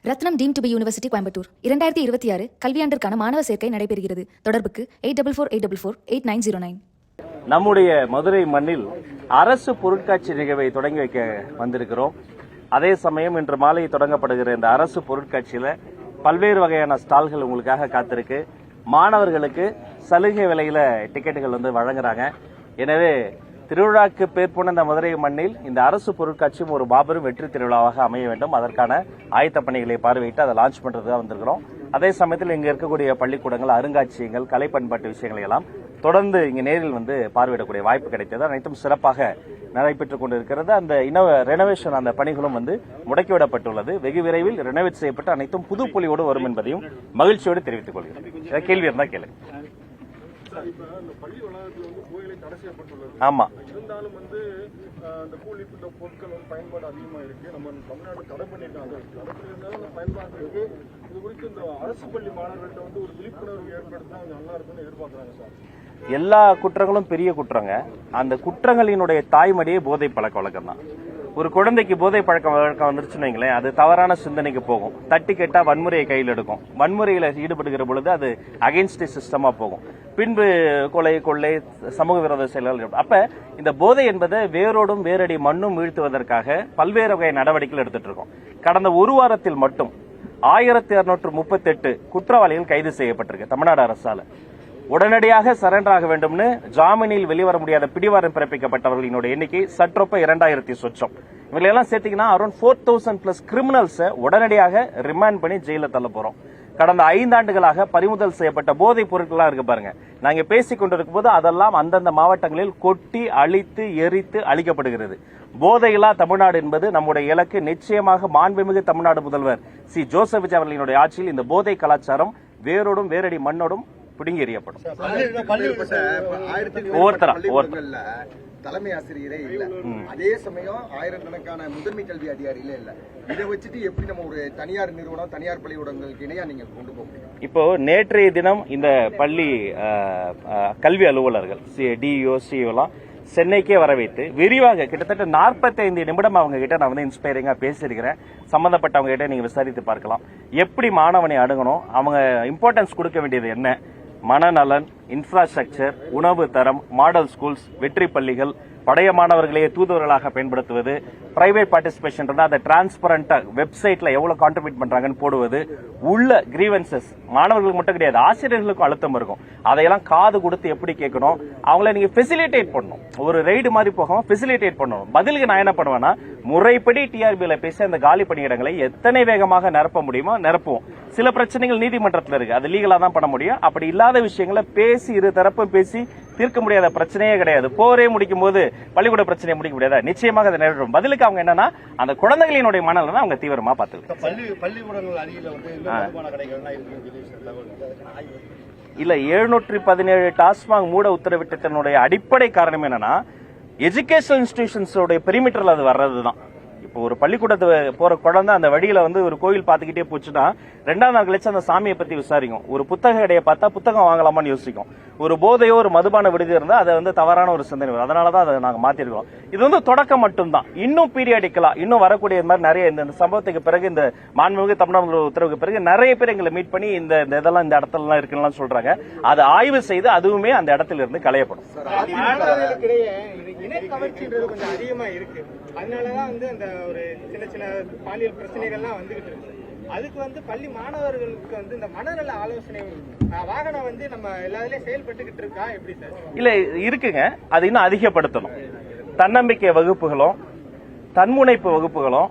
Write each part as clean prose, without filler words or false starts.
Ratnam deemed to be university Coimbatore 2026 கல்வியாண்டிற்கான மாணவர் சேர்க்கை நடைபெறுகிறது. தொடர்புக்கு 8448448909. நம்முடைய மதுரை மண்ணில் அரசு பொருட்காட்சி நிகழ்வை தொடங்கி வைக்க வந்திருக்கிறோம். அதே சமயம் இன்று மாலை தொடங்கப்படுகிற இந்த அரசு பொருட்காட்சியில பல்வேறு வகையான ஸ்டால்கள் உங்களுக்காக காத்திருக்கு. மாணவர்களுக்கு சலுகை விலையில டிக்கெட்டுகள் வழங்குறாங்க. எனவே திருவிழாக்கு பேர் போன இந்த மதுரை மண்ணில் இந்த அரசு பொருட்காட்சியும் ஒரு மாபெரும் வெற்றி திருவிழாவாக அமைய வேண்டும். அதற்கான ஆயத்த பணிகளை பார்வையிட்டு அதை லான்ச் பண்றதுக்காக வந்திருக்கிறோம். அதே சமயத்தில் இங்க இருக்கக்கூடிய பள்ளிக்கூடங்கள், அருங்காட்சியகங்கள், கலை பண்பாட்டு விஷயங்களை எல்லாம் தொடர்ந்து இங்க நேரில் பார்வையிடக்கூடிய வாய்ப்பு கிடைத்தது. அனைத்தும் சிறப்பாக நடைபெற்றுக் கொண்டிருக்கிறது. அந்த ரெனோவேஷன் அந்த பணிகளும் முடக்கிவிடப்பட்டுள்ளது. வெகு விரைவில் ரெனோவேட் செய்யப்பட்டு அனைத்தும் புது பொலியோடு வரும் என்பதையும் மகிழ்ச்சியோடு தெரிவித்துக் கொள்கிறேன். கேள்வி இருந்தா கேளுங்க. ஆமா, இருந்தாலும் அந்த கூலி பொருட்கள் பயன்பாடு அதிகமா இருக்கு. நம்ம தமிழ்நாடு தடை பண்ணிருக்காங்க. தடை பண்ணிருந்தாலும் அந்த பயன்பாடு இருக்கு. இது குறித்து இந்த அரசு பள்ளி மாணவர்கள்ட்ட ஒரு விழிப்புணர்வு ஏற்படுத்தினா நல்லா இருக்கும்னு எதிர்பார்க்கறாங்க சார். எல்லா குற்றங்களும் பெரிய குற்றங்க. அந்த குற்றங்களினுடைய தாய்மடியே போதை பழக்க வழக்கம் தான். ஒரு குழந்தைக்கு போதை பழக்க வழக்கம் வந்துருச்சுன்னு வைங்களேன், அது தவறான சிந்தனைக்கு போகும். தட்டி கேட்டா வன்முறையை கையில் எடுக்கும். வன்முறையில ஈடுபடுகிற பொழுது அது அகைன்ஸ்ட் சிஸ்டமா போகும். பின்பு கொலை, கொள்ளை, சமூக விரோத செயல்கள். அப்ப இந்த போதை என்பதை வேரோடும் வேரடி மண்ணும் வீழ்த்துவதற்காக பல்வேறு வகை நடவடிக்கைகள் எடுத்துட்டு இருக்கோம். கடந்த ஒரு வாரத்தில் மட்டும் 1638 குற்றவாளிகள் கைது செய்யப்பட்டிருக்கு தமிழ்நாடு அரசால. உடனடியாக சரண்டர் ஆக வேண்டும்னு ஜாமீனில் வெளிவர முடியாத பிடிவாரம் பிறப்பிக்கப்பட்டவர்களினுடைய எண்ணிக்கை சற்றொப்ப 2000 சொச்சம். இவங்களெல்லாம் சேர்த்தீங்கன்னா அரௌண்ட் 4000+ கிரிமினல்ஸை உடனடியாக ரிமாண்ட் பண்ணி ஜெயில தள்ள போறோம். கடந்த 5 ஆண்டுகளாக பறிமுதல் செய்யப்பட்ட போதைப் பொருட்கள்லாம் இருக்கு பாருங்க. நாங்க பேசிக் கொண்டிருக்கும் போது அதெல்லாம் அந்தந்த மாவட்டங்களில் கொட்டி அழித்து எரித்து அழிக்கப்படுகிறது. போதையில்லா தமிழ்நாடு என்பது நம்முடைய இலக்கு. நிச்சயமாக மாண்புமிகு தமிழ்நாடு முதல்வர் சி. ஜோசப் விஜய் அவர்களினுடைய ஆட்சியில் இந்த போதை கலாச்சாரம் வேரோடும் வேரடி மண்ணோடும் பிடுங்கி எறியப்படும். தலைமை ஆசிரியரே இல்ல, அதே சமயம் ஆயிரக்கணக்கான முதன்மை கல்வி அதிகாரிகளே இல்ல. இதை வச்சுட்டு எப்படி நம்ம ஒரு தனியார் நிறுவனம், தனியார் பள்ளிக்கூடங்களுக்கு இணையா நீங்க கொண்டு போக முடியும்? இப்போ நேற்றைய தினம் இந்த பள்ளி கல்வி அலுவலர்கள் டிஇஓ, சிஇஓலாம் சென்னைக்கே வர வைத்து விரிவாக கிட்டத்தட்ட 45 நிமிடம் அவங்க கிட்ட நான் இன்ஸ்பைரிங்கா பேசியிருக்கிறேன். சம்பந்தப்பட்டவங்க கிட்ட நீங்க விசாரித்து பார்க்கலாம். எப்படி மாணவனை அணுகணும், அவங்க இம்பார்ட்டன்ஸ் கொடுக்க வேண்டியது என்ன, மனநலன், இன்ஃப்ராஸ்ட்ரக்சர், உணவு தரம், மாடல் ஸ்கூல்ஸ், வெற்றி பள்ளிகள், பழைய மாணவர்களையே தூதுவர்களாக பயன்படுத்துவது, பிரைவேட் பார்ட்டிசிபேஷன் இருந்தா அதை டிரான்ஸ்பரண்டா வெப்சைட்ல எவ்வளவு கான்ட்ரிபியூட் பண்றாங்கன்னு போடுவது, உள்ள கிரீவன்சஸ் மாணவர்களுக்கு மட்டும் கிடையாது, ஆசிரியர்களுக்கும் அழுத்தம் இருக்கும். அதையெல்லாம் காது கொடுத்து எப்படி கேட்கணும், அவங்கள நீங்க ஃபெசிலிட்டேட் பண்ணணும். ஒரு ரைடு மாதிரி போகாம ஃபெசிலிட்டேட் பண்ணணும். பதிலுக்கு நான் என்ன பண்ணுவேன்னா, முறைப்படி டிஆர்பியில பேசி அந்த காலி பணியிடங்களை எத்தனை வேகமாக நிரப்ப முடியுமோ நிரப்புவோம். சில பிரச்சனைகள் நீதிமன்றத்தில் இருக்கு, அது லீகலா தான் பண்ண முடியும். அப்படி இல்லாத விஷயங்களை பேசி இரு தரப்பும் பேசி தீர்க்க முடியாத பிரச்சனையே கிடையாது. போரே முடிக்கும் போது பள்ளிக்கூட பிரச்சனையை முடிக்க முடியாதா? நிச்சயமாக அதை நிறைவேற்றும். பதிலுக்கு அவங்க என்னன்னா, அந்த குழந்தைகளினுடைய மனநலனை அவங்க தீவிரமா பார்த்து பள்ளிக்கூடங்கள் அருகில இல்ல 717 டாஸ்மாக் மூட உத்தரவிட்டதனுடைய அடிப்படை காரணம் என்னன்னா, எஜுகேஷனல் இன்ஸ்டிடியூஷன்ஸோட பெரிமீட்டர்ல அது வர்றதுதான். இப்போ ஒரு பள்ளிக்கூடத்து போற குழந்தை அந்த வழியில ஒரு கோயில் பாத்துக்கிட்டே போச்சுன்னா 2ஆம் நாள் கழிச்சு அந்த சாமியை பத்தி விசாரிக்கும். ஒரு புத்தக கடையை பார்த்தா புத்தகம் வாங்கலாமான்னு யோசிக்கும். ஒரு போதையோ ஒரு மதுபான விடுதி இருந்தா அது தவறான ஒரு சிந்தனை வரும். அதனாலதான் அதை நாங்க மாத்திருக்கோம். இது தொடக்கம் மட்டும்தான். இன்னும் பீரியாடிக்கலா இன்னும் வரக்கூடிய மாதிரி நிறைய இந்த சம்பவத்துக்கு பிறகு, இந்த மாண்புமிகு தமிழ்நாடு உத்தரவுக்கு பிறகு நிறைய பேர் எங்களை மீட் பண்ணி இந்த இதெல்லாம் இந்த இடத்துல எல்லாம் இருக்குன்னு சொல்றாங்க. அதை ஆய்வு செய்து அதுவுமே அந்த இடத்துல இருந்து களையப்படும். கொஞ்சம் அதிகமா இருக்கு. அதனாலதான் அந்த ஒரு சின்ன சின்ன பாலியல் பிரச்சனைகள்லாம் வந்துகிட்டு இருக்கு. அதுக்கு பள்ளி மாணவர்களுக்கு இந்த மனநல ஆலோசனை வாகனம் நம்ம எல்லாத்துலயும் செயல்பட்டுக்கிட்டு இருக்கா எப்படி சார்? இல்ல இருக்குங்க, அது இன்னும் அதிகப்படுத்தணும். தன்னம்பிக்கை வகுப்புகளும், தன்முனைப்பு வகுப்புகளும்,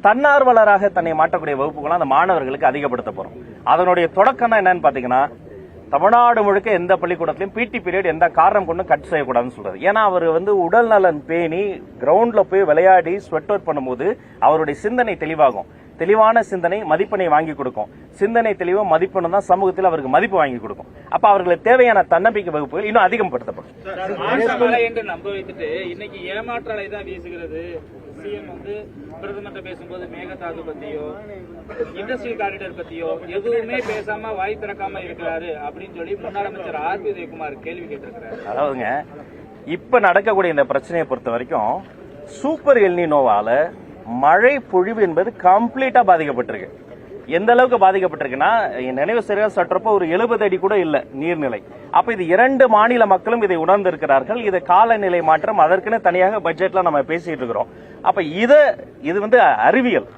தன்னார்வலராக தன்னை மாற்றக்கூடிய வகுப்புகளும் அந்த மாணவர்களுக்கு அதிகப்படுத்த போறோம். அதனுடைய தொடக்கம் தான் என்னன்னு பாத்தீங்கன்னா, தமிழ்நாடு முழுக்க எந்த பள்ளிக்கூடத்திலும் பிடி பீரியட் எந்த காரணம் கொண்டு கட் செய்யக்கூடாதுன்னு சொல்றாரு. ஏன்னா அவர் உடல் நலன் பேணி கிரவுண்ட்ல போய் விளையாடி ஸ்வெட் அவுட் பண்ணும்போது அவருடைய சிந்தனை தெளிவாகும். தெளிவான சிந்தனை மதிப்பெண்ணை வாங்கி கொடுக்கும். சிந்தனை தெளிவும் மதிப்பெண்ணும் தான் சமூகத்தில் அவருக்கு மதிப்பு வாங்கி கொடுக்கும். அப்ப அவர்களுக்கு தேவையான தன்னம்பிக்கை வகுப்புகள் இன்னும் அதிகப்படுத்தப்படும். நம்ப வைத்துட்டு இன்னைக்கு ஏமாற்றாலை தான் வீசுகிறது. சிஎம் பிரதமர்கிட்ட பேசும்போது மேகதாது பத்தியோ இண்டஸ்ட்ரியல் காரிடார் பத்தியோ எதுவுமே பேசாம வாய் திறக்காம இருக்கிறாரு அப்படின்னு சொல்லி முன்னாள் அமைச்சர் ஆர்.பி. உதயகுமார் கேள்வி கேட்டிருக்கிறாரு. அதாவதுங்க, இப்ப நடக்கக்கூடிய இந்த பிரச்சனையை பொறுத்த வரைக்கும் சூப்பர் எல்னினோவால மழை பொழிவு என்பது கம்ப்ளீட்டா பாதிக்கப்பட்டிருக்கு. எந்த அளவுக்கு பாதிக்கப்பட்டிருக்குன்னா என் நினைவு சரியா சற்றப்போ ஒரு 70 அடி கூட இல்ல நீர்நிலை. அப்ப இது 2 மாநில மக்களும் இதை உணர்ந்திருக்கிறார்கள். இது காலநிலை மாற்றம், அதற்குன்னு தனியாக பட்ஜெட்ல நம்ம பேசிட்டு இருக்கிறோம். அப்ப இது வந்து அறிவியல்,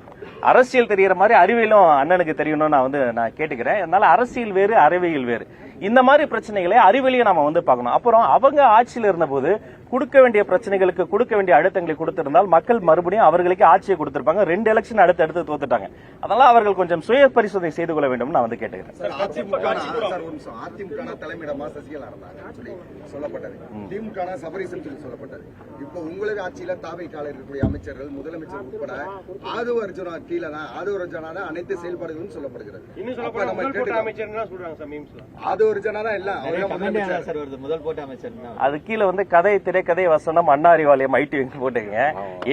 அரசியல் தெரியற மாதிரி அறிவியலும் அண்ணனுக்கு தெரியணும்னு நான் கேட்டுக்கிறேன். அதனால அரசியல் வேறு, அறிவியல் வேறு. இந்த மாதிரி பிரச்சனைகளை அறிவியலையும் நம்ம வந்து பார்க்கணும். அப்புறம் அவங்க ஆட்சியில் இருந்த போது கொடுக்க வேண்டிய பிரச்சனைகளுக்கு கொடுக்க வேண்டிய அழுத்தங்களை கொடுத்திருந்தால் மக்கள் மறுபடியும் அவர்களுக்கு ஆட்சியை கொடுத்திருப்பாங்க. 2 எலெக்ஷன் அடுத்து தோத்துட்டாங்க. அதனால அவர்கள் கொஞ்சம் சுய பரிசோதனை செய்து கொள்ள வேண்டும் நான் வந்து கேட்டுக்கிறேன். அதிமுக தலைமையிடமா சசிகலா இருந்தாங்க சொல்லி சொல்லப்பட்டது, திமுக சபரீசன் சொல்லி சொல்லப்பட்டது. இப்போ உங்களது ஆட்சியில தாவேக்கால இருக்கக்கூடிய அமைச்சர்கள், முதலமைச்சர் உட்பட ஆதவ அர்ஜுனா கீழே தான், ஆதவ அர்ஜுனா தான் அனைத்து செயல்பாடுகளும் சொல்லப்படுகிறது. ஆதவ அர்ஜுனா தான் இல்ல, அது கீழே வந்து கதை, திரைக்கதை, வசனம், அண்ணா அறிவாலயம், ஐடி போட்டுங்க.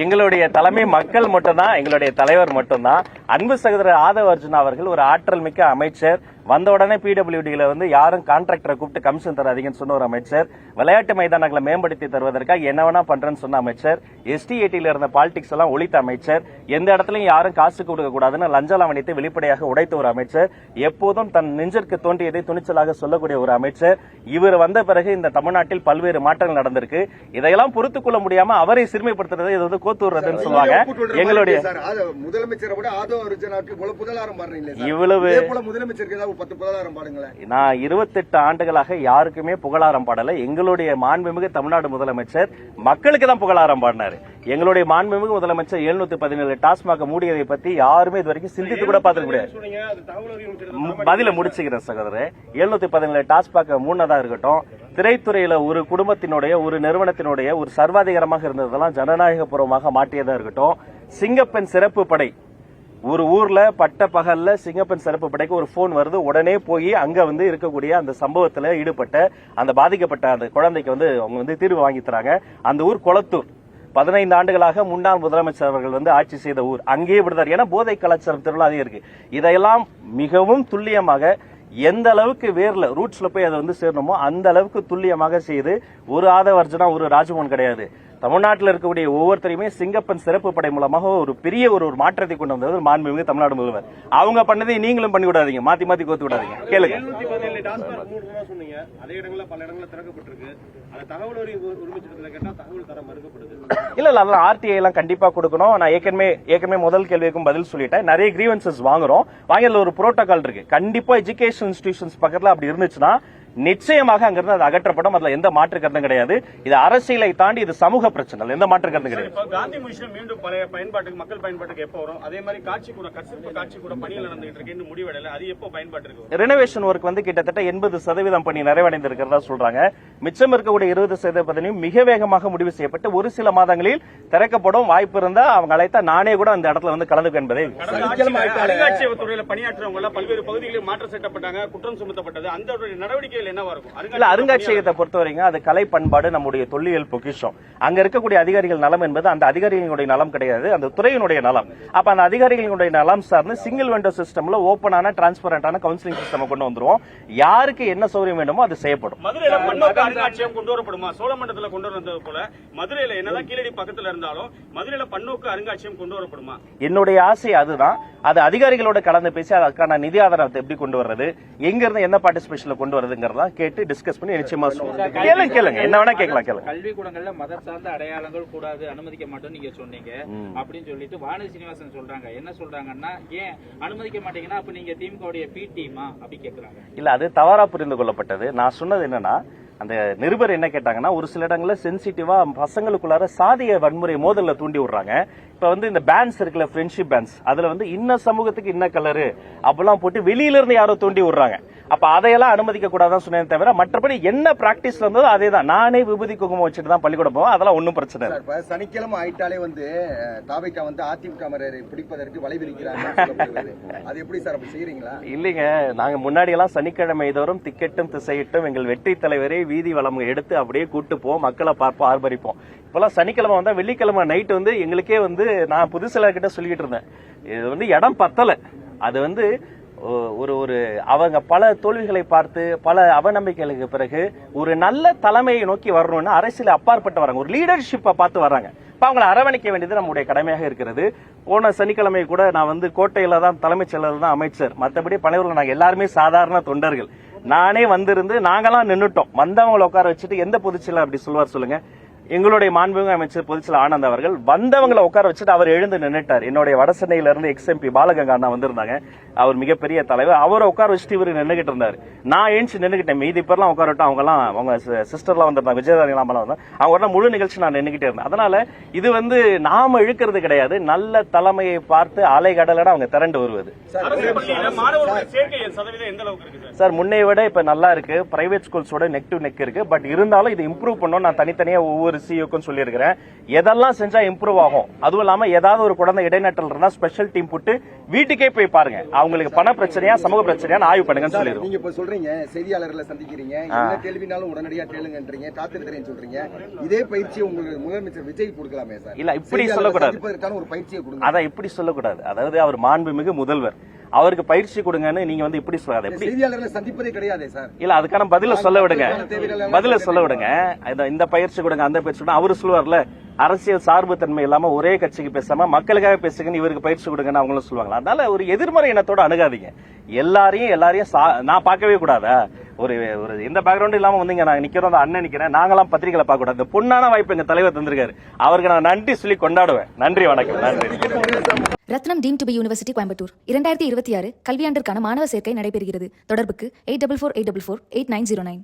எங்களுடைய தலைமை மக்கள் மட்டும்தான், எங்களுடைய தலைவர் மட்டும்தான். அன்பு சகோதரர் ஆதவ அர்ஜுனா அவர்கள் ஒரு ஆற்றல் மிக்க அமைச்சர். வந்த உடனே பிடபிள்யூடியில வந்து யாரும் கான்ட்ராக்டரை கூப்பிட்டு கமிஷன் தராதீங்கன்னு சொன்ன ஒரு அமைச்சர். விளையாட்டு மைதானங்களை மேம்படுத்தி தருவதற்காக என்ன வேணா பண்றேன்னு சொன்ன அமைச்சர். ST80 இருந்த பாலிடிக்ஸ் எல்லாம் ஒழித்த அமைச்சர். எந்த இடத்துலயும் யாரும் காசு கொடுக்க கூடாதுன்னு லஞ்ச லாவணியத்தை வெளிப்படையாக உடைத்த ஒரு அமைச்சர். எப்போதும் தன் நெஞ்சிற்கு தோன்றியதை துணிச்சலாக சொல்லக்கூடிய ஒரு அமைச்சர். இவர் வந்த பிறகு இந்த தமிழ்நாட்டில் பல்வேறு மாற்றங்கள் நடந்திருக்கு. இதையெல்லாம் பொறுத்துக் கொள்ள முடியாம அவரை சிறுமைப்படுத்துறது, இது வந்து கோத்துறதுன்னு சொல்லுவாங்க. எங்களுடைய முதலமைச்சரை விட ஆதவ அர்ஜுனாவுக்கு புகழாரம் பாடுறீங்களே, இவ்வளவு முதலமைச்சருக்கு நான் 28 ஆண்டுகளாக யாருக்குமே புகழாரம் பாடல. எங்களுடைய மாண்புமிகு தமிழ்நாடு முதலமைச்சர் மக்களுக்கு தான் புகழாரம் பாடினாரு. எங்களுடைய மாண்புமிகு முதலமைச்சர் 717 டாஸ்மாக் மூடியதை பத்தி யாருமே இது வரைக்கும் சிந்தித்து கூட பார்த்துக்க முடியாது. பதில முடிச்சுக்கிறேன் சகோதரர். 717 டாஸ்மாக் மூணதா இருக்கட்டும், திரைத்துறையில ஒரு குடும்பத்தினுடைய, ஒரு நிறுவனத்தினுடைய ஒரு சர்வாதிகாரமாக இருந்ததெல்லாம் ஜனநாயக பூர்வமாக மாற்றியதா இருக்கட்டும். சிங்கப்பெண் சிறப்பு படை, ஒரு ஊர்ல பட்ட பகல்ல சிங்கப்பெண் சிறப்பு படைக்கு ஒரு போன் வருது, உடனே போய் அங்க வந்து இருக்கக்கூடிய அந்த சம்பவத்துல ஈடுபட்ட அந்த பாதிக்கப்பட்ட அந்த குழந்தைக்கு வந்து அவங்க வந்து தீர்வு வாங்கி தராங்க. அந்த ஊர் கொளத்தூர். 15 ஆண்டுகளாக முன்னாள் முதலமைச்சர் அவர்கள் வந்து ஆட்சி செய்த ஊர். அங்கேயே விடுதார். ஏன்னா போதை கலாச்சாரம் திருவிழா அதே இருக்கு. இதையெல்லாம் மிகவும் துல்லியமாக எந்த அளவுக்கு வேர்ல ரூட்ஸ்ல போய் அதை வந்து சேரணுமோ அந்த அளவுக்கு துல்லியமாக செய்து, ஒரு ஆதவ அர்ஜுனா ஒரு ராஜ்மோகன் கிடையாது, தமிழ்நாட்டில் இருக்கக்கூடிய ஒவ்வொருத்தரையுமே சிங்கப்பெண் சிறப்பு படை மூலமாக ஒரு பெரிய ஒரு மாற்றத்தை கொண்டு வந்தது மாண்புமிகு தமிழ்நாடு முதல்வர். அவங்க பண்ணதை நீங்களும் பண்ணி விடாதீங்க, மாத்தி மாத்தி கோத்து விடாதீங்க. கேளுங்க. இல்ல அதெல்லாம் RTI எல்லாம் கண்டிப்பா கொடுக்கணும். நான் ஏற்கனவே முதல் கேள்விக்கும் பதில் சொல்லிட்டேன். நிறைய கிரீவன்சஸ் வாங்கல ஒரு புரோட்டோகால் இருக்கு. கண்டிப்பா எஜுகேஷன் இன்ஸ்டிடியூஷன்ஸ் பக்கத்துல அப்படி இருந்துச்சுன்னா நிச்சயமாக அங்கிருந்து அது அகற்றப்படும். அதுல எந்த மாற்று கருத்தும் கிடையாது. இது அரசியலை தாண்டி இது சமூக பிரச்சனை, எந்த மாற்று கருத்தும் கிடையாது. காந்தி மிஷன் மீண்டும் பழைய பயன்பாட்டுக்கு, மக்கள் பயன்பாட்டுக்கு எப்போ வரும்? அதே மாதிரி காட்சி கூட பணியில் நடந்துகிட்டு இருக்கு, இன்னும் முடிவடையல. அது எப்போ பயன்பாட்டுக்கு? ரெனோவேஷன் ஒர்க் வந்து கிட்டத்தட்ட 80% பணி நிறைவடைந்திருக்கிறதா சொல்றாங்க. மிச்சம் இருக்கக்கூடிய 20% பணியும் மிக வேகமாக முடிவு செய்யப்பட்டு ஒரு சில மாதங்களில் திறக்கப்படும். வாய்ப்பு இருந்தா அவங்க அழைத்தா நானே கூட அந்த இடத்துல வந்து கலந்துக்க என்பதை. அருங்காட்சியக துறையில பணியாற்றவங்க எல்லாம் பல்வேறு பகுதிகளில் மாற்றம் செய்யப்பட்டாங்க, குற்றம் சுமத்தப்பட்டது. அந்த நடவடிக்கை அருங்காட்சியகத்தை பொறுத்தவரைக்கும் அது கலை பண்பாடு, நம்முடைய தொல்லியல் பொக்கிஷம். அங்க இருக்கக்கூடிய அதிகாரிகள் நலம் என்பது அந்த அதிகாரிகளுடைய நலம் கிடையாது, அந்த துறையினுடைய நலம். அப்ப அந்த அதிகாரிகளுடைய நலம் சார்ந்து சிங்கிள் விண்டோ சிஸ்டம்ல ஓபனான டிரான்ஸ்பரண்டான கவுன்சிலிங் சிஸ்டம் கொண்டு வந்துருவோம். யாருக்கு என்ன சௌகரியம் வேண்டுமோ அது செய்யப்படும். மதுரையில பன்னோக்கு அருங்காட்சியகம் கொண்டு வரப்படுமா? சோழமண்டலத்தில் கொண்டு வந்தது போல மதுரையில என்னதான் கீழடி பக்கத்துல இருந்தாலும் மதுரையில பன்னோக்கு அருங்காட்சியகம் கொண்டு வரப்படுமா? என்னுடைய ஆசை அதுதான். அது அதிகாரிகளோட கலந்து பேசி அதுக்கான நிதி ஆதாரத்தை எப்படி கொண்டு வர்றது, எங்க இருந்து என்ன பார்ட்டிசிபேஷன்ல கொண்டு வரதுங்கிறதா கேட்டு டிஸ்கஸ் பண்ணி நிச்சயமா சொல்லுங்க. கேளுங்க, என்ன வேணா கேட்கலாம். கேளுங்க. கல்விக்கூடங்கள்ல மத சார்ந்த அடையாளங்கள் கூடாது, அனுமதிக்க மாட்டோம் நீங்க சொன்னீங்க அப்படின்னு சொல்லிட்டு வானதி சீனிவாசன் சொல்றாங்க. என்ன சொல்றாங்கன்னா, ஏன் அனுமதிக்க மாட்டீங்கன்னா அப்ப நீங்க திமுக பி-டீமா அப்படி கேக்குறாங்க. இல்ல அது தவறா புரிந்து கொள்ளப்பட்டது. நான் சொன்னது என்னன்னா, அந்த நிருபர் என்ன கேட்டாங்கன்னா, ஒரு சில இடங்கள்ல சென்சிட்டிவா பசங்களுக்குள்ளார சாதிய வன்முறை மோதல்ல தூண்டி விடுறாங்க. இப்ப வந்து இந்த பேண்ட்ஸ் இருக்குல்ல, ஃப்ரெண்ட்ஷிப் பேண்ட்ஸ், அதுல வந்து இன்ன சமூகத்துக்கு இன்ன கலரு அப்பெல்லாம் போட்டு வெளியில இருந்து யாரோ தூண்டி விடுறாங்க. அப்ப அதையெல்லாம் அனுமதிக்க கூடாதான் சொன்னேன் தவிர மற்றபடி என்ன பிராக்டிஸ் இருந்ததோ அதே தான். நானே விபூதி குங்குமம் வச்சுட்டு தான் பள்ளிக்கூடம் போவோம். அதெல்லாம் ஒன்னும் பிரச்சனை இல்லை. சனிக்கிழமை ஆயிட்டாலே வந்து தாவேக்கா வந்து அதிமுக பிடிப்பதற்கு வலைவிரிக்கிறாங்க. அது எப்படி சார் அப்படி செய்யறீங்களா? இல்லைங்க, நாங்க முன்னாடி எல்லாம் சனிக்கிழமை தோறும் திக்கெட்டும் திசையிட்டும் எங்கள் வெற்றி தலைவரை வீதி வளம் எடுத்து அப்படியே கூட்டு போவோம், மக்களை பார்ப்போம், ஆர்ப்பரிப்போம். இப்பெல்லாம் சனிக்கிழமை வந்தா வெள்ளிக்கிழமை நைட் வந்து எங்களுக்கே வந்து நான் புதுசிலர்கிட்ட சொல்லிட்டு இருந்தேன், இது வந்து இடம் பத்தல. அது வந்து ஒரு அவங்க பல தோல்விகளை பார்த்து பல அவநம்பிக்கைகளுக்கு பிறகு ஒரு நல்ல தலைமையை நோக்கி வரணும்னு அரசியல் அப்பாற்பட்டு வராங்க, ஒரு லீடர்ஷிப்பை பார்த்து வர்றாங்க. இப்ப அவங்களை அரவணைக்க வேண்டியது நம்முடைய கடமையாக இருக்கிறது. போன சனிக்கிழமை கூட நான் வந்து கோட்டையில தான் தலைமைச் செயலர் தான் அமைச்சர், மற்றபடி பனையூர்ல நாங்க எல்லாருமே சாதாரண தொண்டர்கள். நானே வந்திருந்து நாங்கெல்லாம் நின்னுட்டோம். வந்தவங்களை உட்கார வச்சுட்டு எந்த பொதுச்செயலர் அப்படி சொல்லுவார் சொல்லுங்க? எங்களுடைய மாண்புமிகு அமைச்சர் பொதுச்செயலர் ஆனந்த் அவர்கள் வந்தவங்களை உட்கார வச்சுட்டு அவர் எழுந்து நின்னுட்டார். என்னுடைய வடசென்னையில இருந்து எக்ஸ்எம்பி பாலகங்கா அண்ணா வந்திருந்தாங்க, அவர் மிகப்பெரிய தலைவர். அவரை உட்கார வச்சுட்டு இவரு நின்னுகிட்டு இருந்தாரு. நான் ஏஞ்சி நின்னுகிட்டேன். மீதி பேர்லாம் உட்காரட்டும், அவங்க சிஸ்டர்லாம் வந்திருந்தாங்க, விஜயதாரிலாம் வந்தாங்க. அவங்க முழு நிகழ்ச்சி நான் நின்னுகிட்டே இருந்தேன். அதனால இது வந்து நாம இழுக்கிறது கிடையாது, நல்ல தலைமையை பார்த்து அலைகடலோட அவங்க திரண்டு வருவது. சார் முன்னை விட இப்ப நல்லா இருக்கு. பிரைவேட் ஸ்கூல்ஸோட நெக் டு நெக் இருக்கு. பட் இருந்தாலும் இது இம்ப்ரூவ் பண்ணணும். நான் தனித்தனியா ஒவ்வொரு சிஇஓக்கும் சொல்லியிருக்கிறேன். எதெல்லாம் செஞ்சா இம்ப்ரூவ் ஆகும், அதுவும் இல்லாம ஏதாவது ஒரு குழந்தை இடைநட்டல் இருந்தா ஸ்பெஷல் டீம் போட்டு வீட்டுக்கே போய் பாருங்க, அவங்களுக்கு பண பிரச்சனையா சமூக பிரச்சனையா ஆய்வு பண்ணுங்கன்னு சொல்லிடுவோம். நீங்க இப்ப சொல்றீங்க செய்தியாளர்களை சந்திக்கிறீங்க, என்ன கேள்வினாலும் உடனடியா கேளுங்கன்றீங்க, காத்திருக்கிறேன்னு சொல்றீங்க. இதே பயிற்சி உங்களுக்கு முதலமைச்சர் விஜய் கொடுக்கலாமே சார்? இல்ல இப்படி சொல்லக்கூடாது, ஒரு பயிற்சியை கொடுங்க. அதான் இப்படி சொல்லக்கூடாது. அதாவது அவர் மாண்புமிகு முதல்வர், அவருக்கு பயிற்சி கொடுங்கன்னு நீங்க வந்து இப்படி சொல்லாத. செய்தியாளர்களை சந்திப்பதே கிடையாது சார். இல்ல அதுக்கான பதில சொல்ல விடுங்க, பதில சொல்ல விடுங்க. இந்த பயிற்சி கொடுங்க அந்த பயிற்சி கொடுங்க. அவரு சொல்லுவார்ல, அரசியல் சார்பு தன்மை இல்லாம ஒரே கட்சிக்கு பேசாம மக்களுக்காக பேசுங்கன்னு இவருக்கு பயிற்சி கொடுங்கன்னு அவங்களும் சொல்லுவாங்க. அதனால ஒரு எதிர்மறை இனத்தோட அணுகாதீங்க. எல்லாரையும் நான் பார்க்கவே கூடாதா? ஒரு எந்த பேக்ரவுண்ட் இல்லாம வந்து நான் நிக்கிறோம், அந்த அண்ணன் நிக்கிறேன், நாங்களாம் பத்திரிகையில பார்க்க கூடாது. இந்த பொன்னான வாய்ப்பு எங்க தலைவர் தந்திருக்காரு, அவருக்கு நான் நன்றி சொல்லி கொண்டாடுவேன். நன்றி, வணக்கம். நன்றி. Rathinam deemed to be university Coimbatore 2026 கல்வியாண்டிற்கான மாணவர் சேர்க்கை நடைபெறுகிறது. தொடர்புக்கு 8448448909.